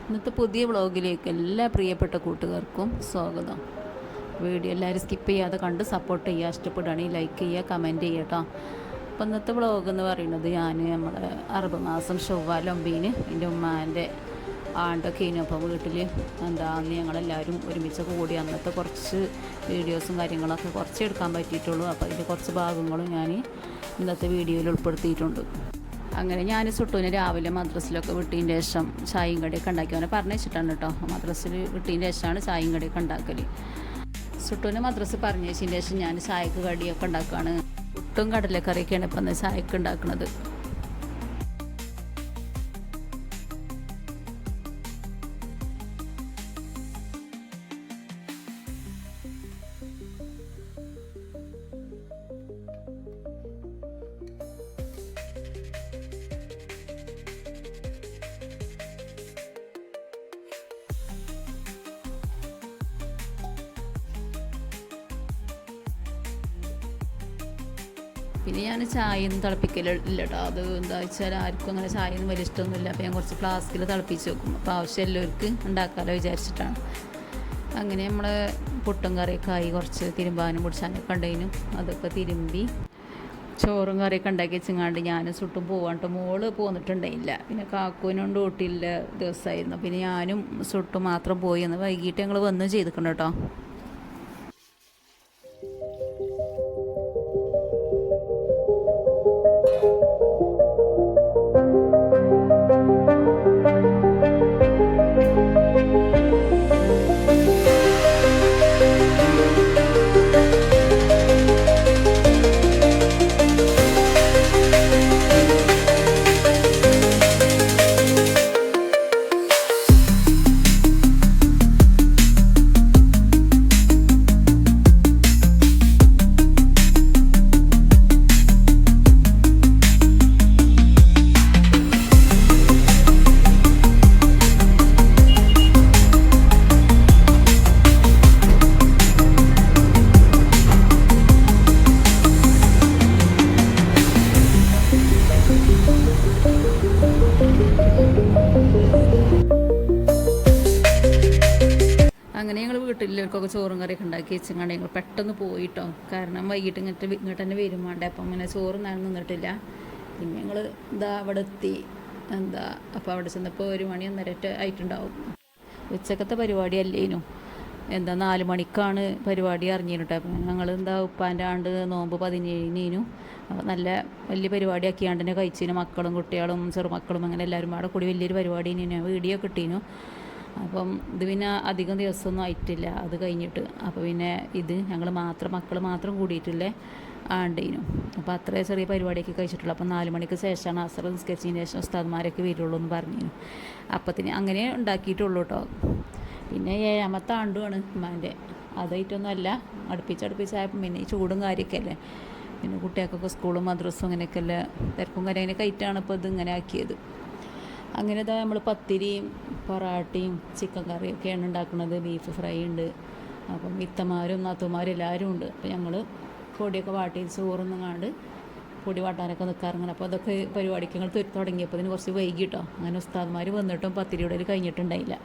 ഇന്നത്തെ പുതിയ വ്ളോഗിലേക്ക് എല്ലാ പ്രിയപ്പെട്ട കൂട്ടുകാർക്കും സ്വാഗതം. വീഡിയോ എല്ലാവരും സ്കിപ്പ് ചെയ്യാതെ കണ്ട് സപ്പോർട്ട് ചെയ്യുക, ഇഷ്ടപ്പെടുകയാണെങ്കിൽ ലൈക്ക് ചെയ്യുക, കമൻറ്റ് ചെയ്യുക കേട്ടോ. അപ്പോൾ ഇന്നത്തെ വ്ളോഗ് എന്ന് പറയുന്നത് നമ്മുടെ അറുപത് മാസം ചൊവ്വാലൊമ്പീന് എൻ്റെ ഉമ്മാൻ്റെ ആണ്ടൊക്കെ ഇനി അപ്പോൾ വീട്ടിൽ അന്ന് ഞങ്ങളെല്ലാവരും ഒരുമിച്ച് കൂടി അന്നത്തെ കുറച്ച് വീഡിയോസും കാര്യങ്ങളൊക്കെ കുറച്ച് എടുക്കാൻ പറ്റിയിട്ടുള്ളൂ. അപ്പോൾ അതിൻ്റെ കുറച്ച് ഭാഗങ്ങളും ഞാൻ ഇന്നത്തെ വീഡിയോയിൽ ഉൾപ്പെടുത്തിയിട്ടുണ്ട്. അങ്ങനെ ഞാൻ സുട്ടുവിനെ രാവിലെ മദ്രസിലൊക്കെ വിട്ടതിൻ്റെ ശേഷം ചായയും കടിയൊക്കെ ഉണ്ടാക്കി അവനെ പറഞ്ഞു വെച്ചിട്ടാണ് കേട്ടോ. മദ്രസിൽ വിട്ടതിൻ്റെ ശേഷമാണ് ചായയും കടിയൊക്കെ ഉണ്ടാക്കൽ. സുട്ടുവിനെ മദ്രസ് പറഞ്ഞതിൻ്റെ ശേഷം ഞാൻ ചായക്ക് കടിയൊക്കെ ഉണ്ടാക്കുകയാണ്. പുട്ടും കടലക്കറിയൊക്കെയാണ് ഇപ്പം ചായക്ക് ഉണ്ടാക്കുന്നത്. പിന്നെ ഞാൻ ചായ ഒന്നും തിളപ്പിക്കലില്ല കേട്ടോ. അത് എന്താ വെച്ചാൽ ആർക്കും അങ്ങനെ ചായ ഒന്നും വലിയ ഇഷ്ടമൊന്നുമില്ല. അപ്പോൾ ഞാൻ കുറച്ച് ഫ്ലാസ്കിൽ തിളപ്പിച്ച് വെക്കും. അപ്പോൾ ആവശ്യം എല്ലാവർക്ക് ഉണ്ടാക്കാമല്ലോ വിചാരിച്ചിട്ടാണ്. അങ്ങനെ നമ്മൾ പുട്ടും കറിയൊക്കെ ആയി, കുറച്ച് തിരുമ്പാനും പിടിച്ചാനൊക്കെ ഉണ്ടെങ്കിലും അതൊക്കെ തിരുമ്പി ചോറും കറിയൊക്കെ ഉണ്ടാക്കി വെച്ചങ്ങാണ്ട് ഞാൻ സുട്ടും പോവാണ്ട്. മോള് പോന്നിട്ടുണ്ടായില്ല. പിന്നെ കാക്കൂനും ഡ്യൂട്ടിയില്ല ദിവസമായിരുന്നു. പിന്നെ ഞാനും സുട്ടും മാത്രം പോയി. എന്ന് വൈകിട്ട് ഞങ്ങൾ വന്ന് ചെയ്തിട്ടുണ്ട് കേട്ടോ. അങ്ങനെ ഞങ്ങൾ വീട്ടിലേക്കൊക്കെ ചോറും കറിയൊക്കെ ഉണ്ടാക്കി വെച്ചങ്ങാണ്ട് ഞങ്ങൾ പെട്ടെന്ന് പോയിട്ടോ. കാരണം വൈകിട്ട് ഇങ്ങോട്ട് തന്നെ വരും വേണ്ടേ. അപ്പം അങ്ങനെ ചോറും ഞാൻ നിന്നിട്ടില്ല. പിന്നെ ഞങ്ങൾ അവിടെ എത്തി. അപ്പോൾ അവിടെ ചെന്നപ്പോൾ 1 മണി 1:30 ആയിട്ടുണ്ടാവും. ഉച്ചക്കത്തെ പരിപാടി അല്ലേനു. 4 മണിക്കാണ് പരിപാടി അറിഞ്ഞിട്ടോ. അപ്പം ഞങ്ങൾ ഉപ്പാൻ്റെ ആണ്ട് നോമ്പ് 17-നു നല്ല വലിയ പരിപാടി ആക്കിയാണ്ട് തന്നെ കഴിച്ചിന്. മക്കളും കുട്ടികളും ചെറുമക്കളും അങ്ങനെ എല്ലാവരും അവിടെ കൂടി വലിയൊരു പരിപാടി വീഡിയോ കിട്ടീനു. അപ്പം ഇത് പിന്നെ അധികം ദിവസമൊന്നും ആയിട്ടില്ല അത് കഴിഞ്ഞിട്ട്. അപ്പോൾ പിന്നെ ഇത് ഞങ്ങൾ മക്കൾ മാത്രം കൂടിയിട്ടില്ലേ ആണ്ടേനു. അപ്പോൾ അത്ര ചെറിയ പരിപാടിയൊക്കെ കഴിച്ചിട്ടുള്ളൂ. അപ്പം 4 മണിക്ക് ശേഷമാണ് അസർ നിസ്കരിച്ചതിന് ശേഷം ഉസ്താദ്മാരൊക്കെ വരുള്ളൂ എന്ന് പറഞ്ഞിരുന്നു. അപ്പത്തിന് അങ്ങനെ ഉണ്ടാക്കിയിട്ടുള്ളൂ കേട്ടോ. പിന്നെ 7ാമത്തെ ആണ്ടുമാണ് ഉമ്മാൻ്റെ. അതായിട്ടൊന്നും അല്ല, അടുപ്പിച്ചായപ്പം പിന്നെ ഈ ചൂടും കാര്യമൊക്കെ അല്ലേ. പിന്നെ കുട്ടികൾക്കൊക്കെ സ്കൂളും മദ്രസും അങ്ങനെയൊക്കെ അല്ലേ തിരക്കും കാര്യം അങ്ങനെയൊക്കെ ആയിട്ടാണ് ഇപ്പോൾ ഇത് ഇങ്ങനെ ആക്കിയത്. അങ്ങനെ നമ്മൾ പത്തിരിയും പൊറാട്ടയും ചിക്കൻ കറിയൊക്കെയാണ് ഉണ്ടാക്കുന്നത്. ബീഫ് ഫ്രൈ ഉണ്ട്. അപ്പം ഇത്തമാരും നാത്തുമാരും എല്ലാവരും ഉണ്ട്. അപ്പോൾ ഞങ്ങൾ പൊടിയൊക്കെ വാട്ടി ചോറൊന്നുങ്ങാണ്ട് പൊടി വാട്ടാനൊക്കെ നിൽക്കാറുണ്ട്. അപ്പോൾ അതൊക്കെ പരിപാടിക്ക് ഞങ്ങൾ തുടങ്ങിയപ്പോൾ അതിന് കുറച്ച് വൈകിട്ടോ. അങ്ങനെ ഉസ്താദ്മാർ വന്നിട്ടും പത്തിരിയുടെ കഴിഞ്ഞിട്ടുണ്ടായില്ല.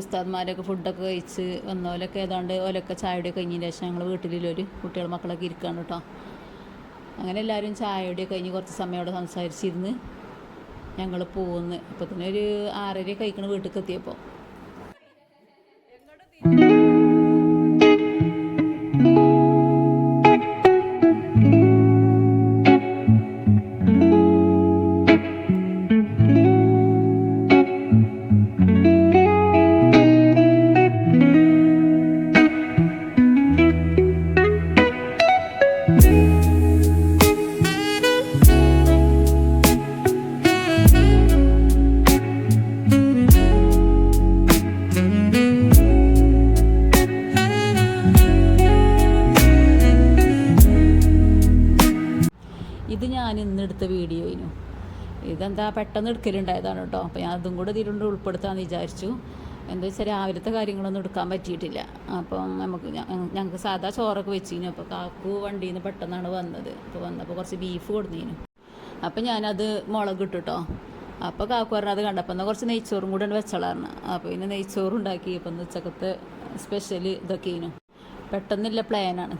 ഉസ്താദ്മാരൊക്കെ ഫുഡൊക്കെ കഴിച്ച് വന്നോലൊക്കെ ഏതാണ്ട് ഓലൊക്കെ ചായയുടെ കഴിഞ്ഞതിന് ശേഷം ഞങ്ങൾ വീട്ടിലൊരു കുട്ടികൾ മക്കളൊക്കെ ഇരിക്കുകയാണ് കേട്ടോ. അങ്ങനെ എല്ലാവരും ചായയുടെ കഴിഞ്ഞ് കുറച്ച് സമയം അവിടെ സംസാരിച്ചിരുന്ന് ഞങ്ങൾ പോകുന്നു. അപ്പോൾ തന്നെ ഒരു 6:30 കഴിക്കണ വീട്ടിലേക്ക് എത്തിയപ്പോൾ. ഇത് ഞാൻ ഇന്നെടുത്ത വീഡിയോയിനു. ഇതെന്താ പെട്ടെന്ന് എടുക്കലുണ്ടായതാണ് കേട്ടോ. അപ്പോൾ ഞാൻ അതും കൂടെ ഇതിലുണ്ട് ഉൾപ്പെടുത്താമെന്ന് വിചാരിച്ചു. എന്താ വെച്ചാൽ രാവിലത്തെ കാര്യങ്ങളൊന്നും എടുക്കാൻ പറ്റിയിട്ടില്ല. അപ്പം ഞങ്ങൾക്ക് സാധാ ചോറൊക്കെ വെച്ചിരുന്നു. അപ്പോൾ കാക്കു വണ്ടിയിൽ നിന്ന് പെട്ടെന്നാണ് വന്നത്. അപ്പോൾ വന്നപ്പോൾ കുറച്ച് ബീഫ് കൊടുന്നിരുന്നു. അപ്പം ഞാനത് മുളക് ഇട്ടു കേട്ടോ. അപ്പോൾ കാക്കു പറഞ്ഞത് കണ്ടപ്പോൾ എന്നാൽ കുറച്ച് നെയ്ച്ചോറും കൂടെ വെച്ചോളായിരുന്നു. അപ്പോൾ പിന്നെ നെയ്ച്ചോറും ഉണ്ടാക്കി. ഇപ്പം ഉച്ചക്കത്തെ സ്പെഷ്യൽ ഇതൊക്കെയായിരുന്നു. പെട്ടെന്നില്ല പ്ലാനാണ്.